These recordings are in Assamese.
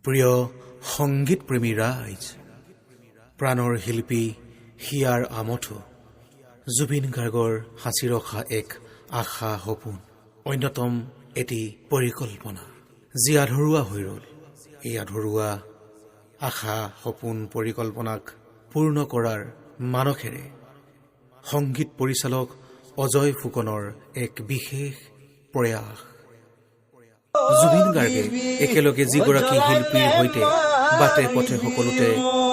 প্ৰিয় সংগীত প্ৰেমী ৰাইজ, প্ৰাণৰ শিল্পী হিয়াৰ আমঠু জুবিন গাৰ্গৰ সাঁচি ৰখা এক আশা সপোন, অন্যতম এটি পৰিকল্পনা যি আধৰুৱা হৈ ৰ'ল। এই আধৰুৱা আশা সপোন পৰিকল্পনাক পূৰ্ণ কৰাৰ মানসেৰে সংগীত পৰিচালক অজয় ফুকনৰ এক বিশেষ প্ৰয়াস। জুবিন গাৰ্গে একেলগে যিগৰাকী শিল্পীৰ সৈতে বাটে পথে সকলোতে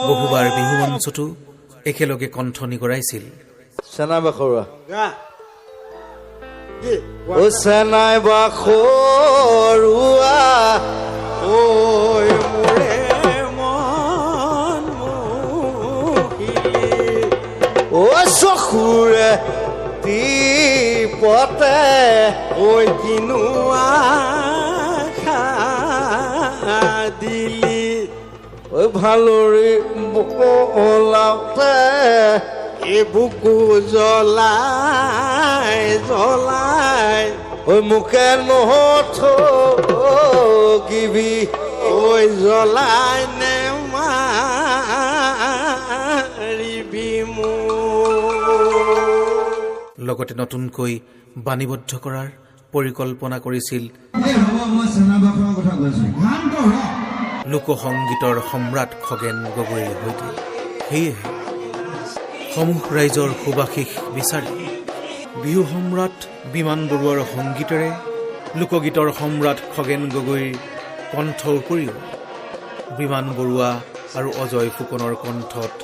বহুবাৰ বিহু মঞ্চতো একেলগে কণ্ঠনি কৰাইছিল। চেনাই বাখৰুৱা ও চেনাই বাখৰুৱা ঐ মোৰে মন মোহিনী ও চকুৰে টিপতে ঐ কিনোৱা দিলি ঐ ভালৰি ওলাওতে এই বুকু জ্বলাই জ্বলাই ঐ মোকে নথগিবি ঐ জ্বলাই নেমাৰিবি মোক। লগতে নতুনকৈ বাণীবদ্ধ কৰাৰ পৰিকল্পনা কৰিছিল লোকসংগীতৰ সম্ৰাট খগেন গগৈৰ সৈতে। সেয়েহে সমূহ ৰাইজৰ সুবাসিস বিচাৰি বিহু সম্ৰাট বিমান বৰুৱাৰ সংগীতেৰে লোকগীতৰ সম্ৰাট খগেন গগৈৰ কণ্ঠৰ উপৰিও বিমান বৰুৱা আৰু অজয় ফুকনৰ কণ্ঠত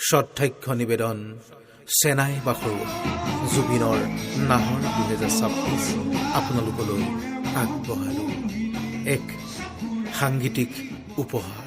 শ্ৰদ্ধাৰ্ঘ্য নিবেদন চেনাই বাখৰুৱা জুবিনৰ নাহৰ 2026 আপোনালোকলৈ আগবঢ়ালো এক সাংগীতিক উপহাৰ।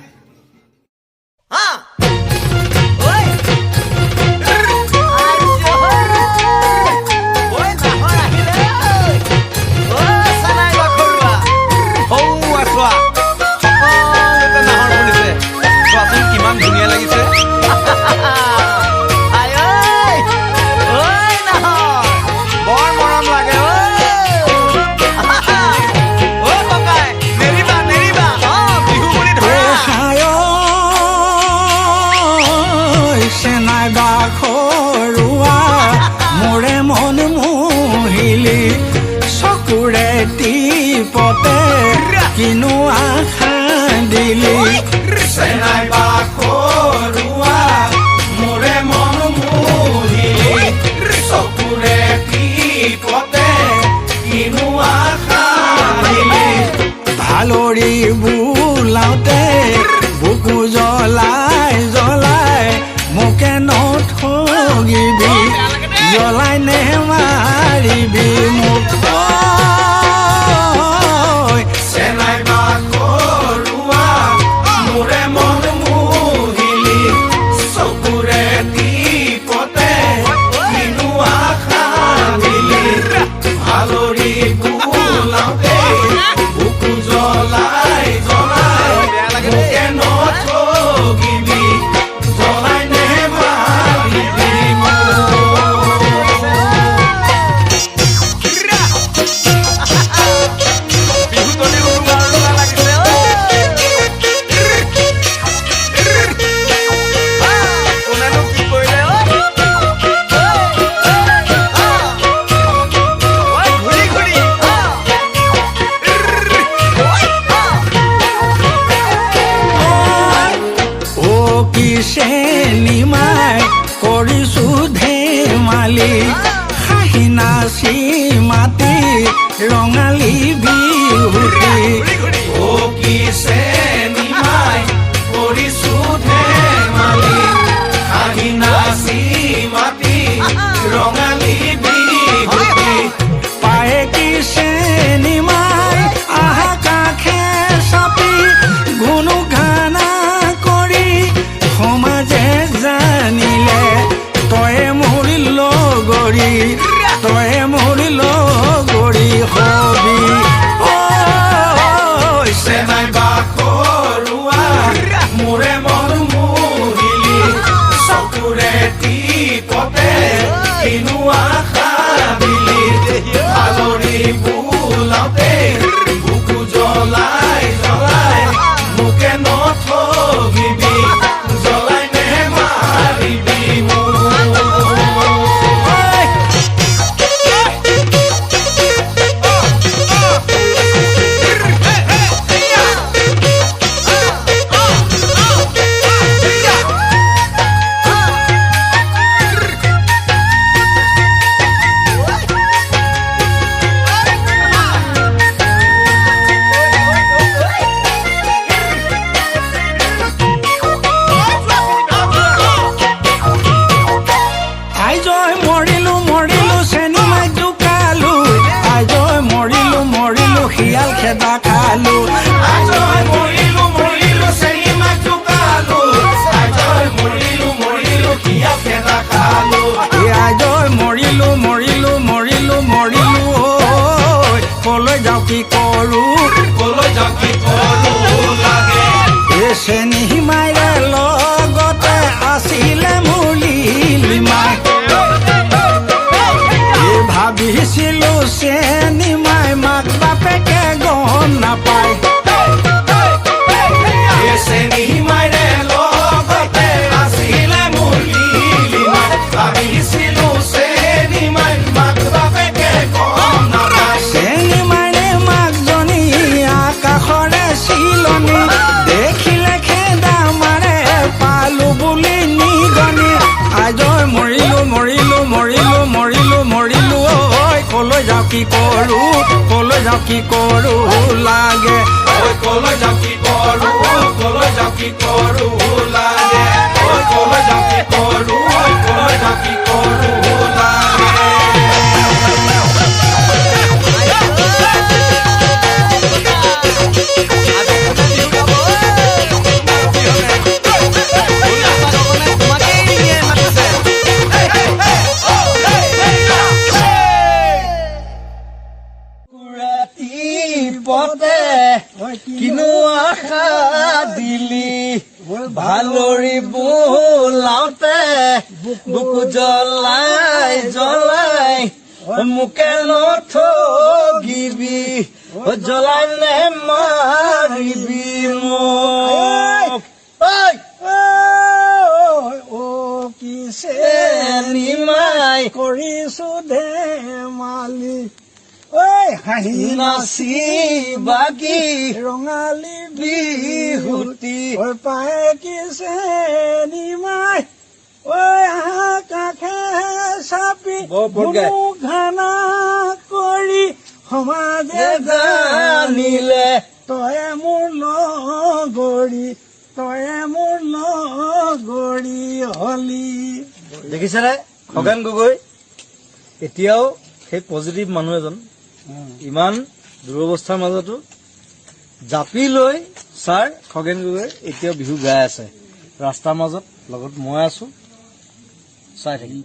মোৰে মন মোহিলি চকুৰে টিপতে কিনো আশা দিলি চেনাই বাখৰুৱা মোৰে মন মোহিলি চকুৰে টিপতে কিনো আশা দিলি ভালৰি বোলাওতে বুকু জ্বলাই জ্বলাই মোকে নথগিবি জ্বলাই নেমাৰিবি মোক। চেনাই বাখৰুৱা মোৰে মন মোহিলি চকুৰে টিপতে কিনো আশা দিলি ভালৰি বোলাওতে বুকু জ্বলাই জ্বলাই মোকে নথগিবি জ্বলাই নেমাৰিবি নিমাই কৰিছো ধেমালি হাঁহি নাচি মাতি ৰঙালী বিহুতি অ কিছে নিমাই কৰিছো ধেমালি হাঁহি নাচি মাতি ৰঙালী বিহুতি পায়ে কিছে নিমাই আহা কাষে চাপি গুণু গানা কৰি সমাজে জানিলে তয়ে মোৰ লগৰী তয়ে মোৰ লগৰী হবি চেনাই বাখৰুৱা চেনী মাইৰে লগতে আছিলে মোৰ লিলিমাই ভাবিছিলো চেনী মাই মাক বাপেকে গম নাপায় চেনী মাইৰে লগতে আছিলে মোৰ লিলিমাই ভাবিছিলো চেনী মাই মাক বাপেকে গম নাপায় চেনী মাইৰে মাকজনী আকাশৰে চিলনী দেখিলে খেদা মাৰে পালো বুলি নিগনি আজয় মৰিলো মৰিলো মৰিলো মৰিলো মৰিলো ঐ কলৈ যাওঁ কি কৰো কলৈ যাওঁ কি কৰো লাগে ঐ কলৈ যাওঁ কি কৰো কলৈ যাওঁ কি কৰো লাগে ঐ কলৈ যাওঁ কি কৰো কলৈ যাওঁ কি কৰো লাগে পতে কিনো আশা দিলি ভালৰি বোলাওতে বুকু জ্বলাই জ্বলাই মোকে নথগিবি জ্বলাই নে মাৰিবি মোক চেনী মাই কৰিছো ধেমালি ঐ হাঁহি নাচি বাগি ৰঙালী বিহুতি ঐ পায় কি চেনী মাই ঐ কাষে চাপি বৰ গায়। ঘানা কৰি সমাজে জানিলে তয়ে মোৰ লগৰী তয়ে মোৰ লগৰী হলি দেখিছেনে খগেন গগৈ এতিয়াও সেই পজিটিভ মানুহ এজন ইমান দুৰৱস্থাৰ মাজতো জাপি লৈ ছাৰ খগেন গগৈ এতিয়াও বিহু গাই আছে ৰাস্তাৰ মাজত লগত মই আছো চাই থাকিম